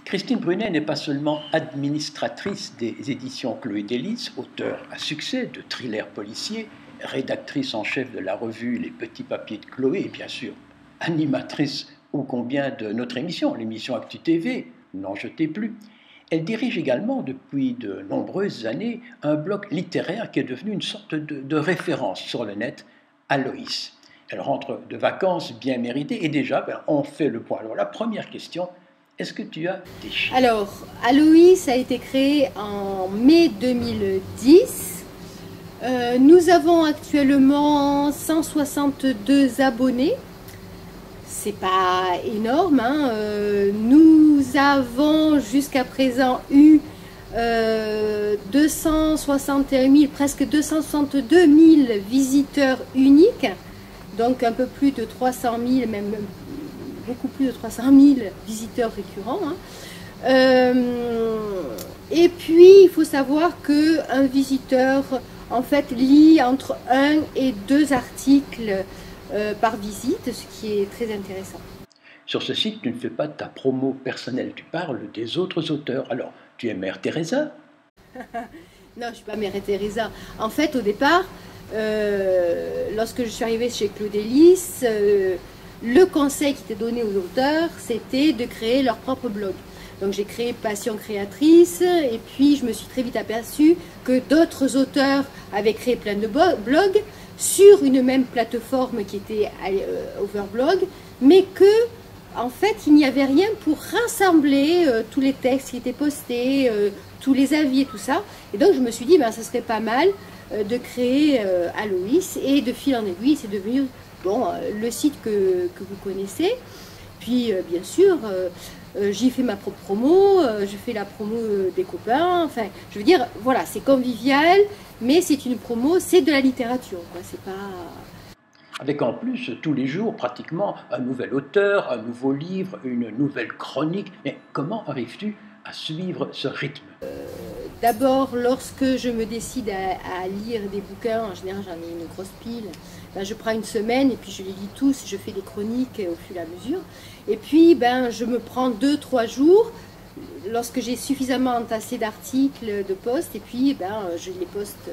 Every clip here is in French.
Christine Brunet n'est pas seulement administratrice des éditions Chloé Délices, auteure à succès de thrillers policiers, rédactrice en chef de la revue Les Petits Papiers de Chloé et bien sûr animatrice ô combien de notre émission, l'émission Actu TV, N'en jetez plus. Elle dirige également depuis de nombreuses années un blog littéraire qui est devenu une sorte de référence sur le net, Aloïs. Elle rentre de vacances bien méritées et déjà on fait le point. Alors la première question, est-ce que tu as des chiffres? Alors, Aloïs a été créé en mai 2010. Nous avons actuellement 162 abonnés. C'est pas énorme, hein. Nous avons jusqu'à présent eu 261 000, presque 262 000 visiteurs uniques. Donc un peu plus de 300 000, même beaucoup plus de 300 000 visiteurs récurrents. Hein. Et puis, il faut savoir qu'un visiteur, en fait, lit entre 1 et 2 articles par visite, ce qui est très intéressant. Sur ce site, tu ne fais pas ta promo personnelle, tu parles des autres auteurs. Alors, tu es Mère Teresa? Non, je ne suis pas Mère Teresa. En fait, au départ, lorsque je suis arrivée chez Chloé Délices, le conseil qui était donné aux auteurs, c'était de créer leur propre blog. Donc j'ai créé Passion Créatrice et puis je me suis très vite aperçue que d'autres auteurs avaient créé plein de blogs sur une même plateforme qui était Overblog, mais que en fait il n'y avait rien pour rassembler tous les textes qui étaient postés, tous les avis et tout ça. Et donc je me suis dit, ça serait pas mal de créer Aloïs, et de fil en aiguille, c'est devenu le site que vous connaissez. Puis bien sûr, j'y fais ma propre promo, je fais la promo des copains, enfin, je veux dire, voilà, c'est convivial, mais c'est une promo, c'est de la littérature, quoi, c'est pas... Avec en plus, tous les jours, pratiquement, un nouvel auteur, un nouveau livre, une nouvelle chronique. Mais comment arrives-tu à suivre ce rythme? D'abord, lorsque je me décide à lire des bouquins, en général j'en ai une grosse pile, je prends une semaine et puis je les lis tous, je fais des chroniques au fur et à mesure. Et puis je me prends 2-3 jours, lorsque j'ai suffisamment entassé d'articles, de posts, et puis je les poste,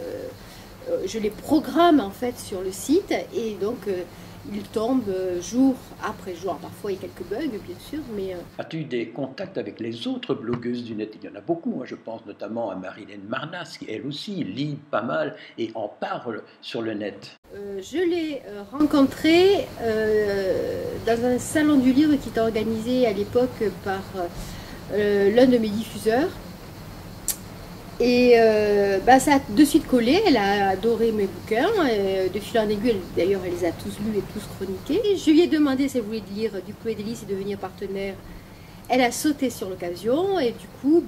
je les programme en fait sur le site, et donc ils tombent jour après jour. Parfois il y a quelques bugs bien sûr, mais... As-tu eu des contacts avec les autres blogueuses du net? Il y en a beaucoup, je pense notamment à Marilène Marnas, qui elle aussi lit pas mal et en parle sur le net. Je l'ai rencontrée dans un salon du livre qui était organisé à l'époque par l'un de mes diffuseurs. Et ça a de suite collé, elle a adoré mes bouquins, de fil en aiguille, d'ailleurs elle les a tous lus et tous chroniqués. Et je lui ai demandé si elle voulait lire du Chloé Délices et devenir partenaire. Elle a sauté sur l'occasion et du coup,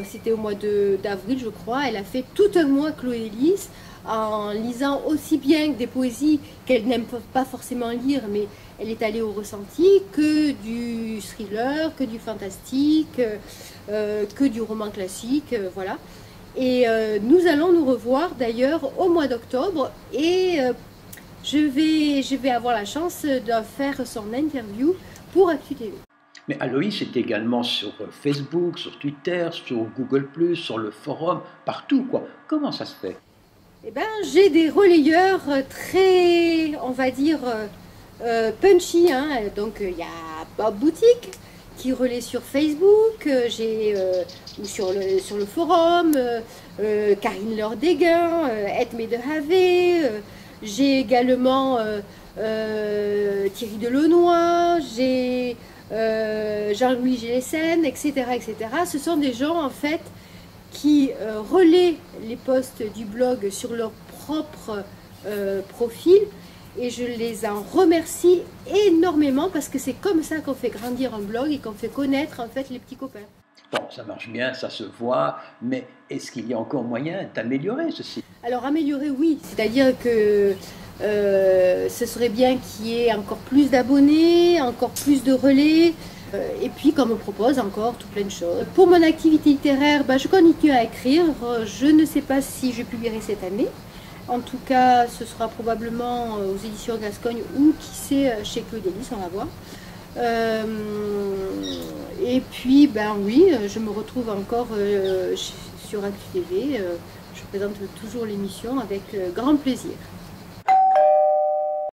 c'était au mois d'avril je crois, elle a fait tout un mois Chloé Délices en lisant aussi bien des poésies qu'elle n'aime pas forcément lire, mais elle est allée au ressenti, que du thriller, que du fantastique, que du roman classique, voilà. Et nous allons nous revoir d'ailleurs au mois d'octobre, et je vais avoir la chance de faire son interview pour Actu TV. Mais Aloïs est également sur Facebook, sur Twitter, sur Google+, sur le forum, partout, quoi. Comment ça se fait? J'ai des relayeurs très, on va dire, punchy, hein. Donc il y a Bob Boutique qui relaie sur Facebook, ou sur le forum, Karine Laure-Déguin, Edme de Havé, j'ai également Thierry Delaunoy, j'ai Jean-Louis Gélessen, etc., etc. Ce sont des gens en fait qui relaient les posts du blog sur leur propre profil, et je les en remercie énormément parce que c'est comme ça qu'on fait grandir un blog et qu'on fait connaître en fait les petits copains. Bon, ça marche bien, ça se voit, mais est-ce qu'il y a encore moyen d'améliorer ceci? Alors améliorer, oui, c'est-à-dire que ce serait bien qu'il y ait encore plus d'abonnés, encore plus de relais, et puis qu'on me propose encore tout plein de choses. Pour mon activité littéraire, je continue à écrire. Je ne sais pas si je publierai cette année. En tout cas, ce sera probablement aux éditions Gascogne ou qui sait chez Chloé Délices, on va voir. Et puis, ben oui, je me retrouve encore sur ActuTV. Je présente toujours l'émission avec grand plaisir.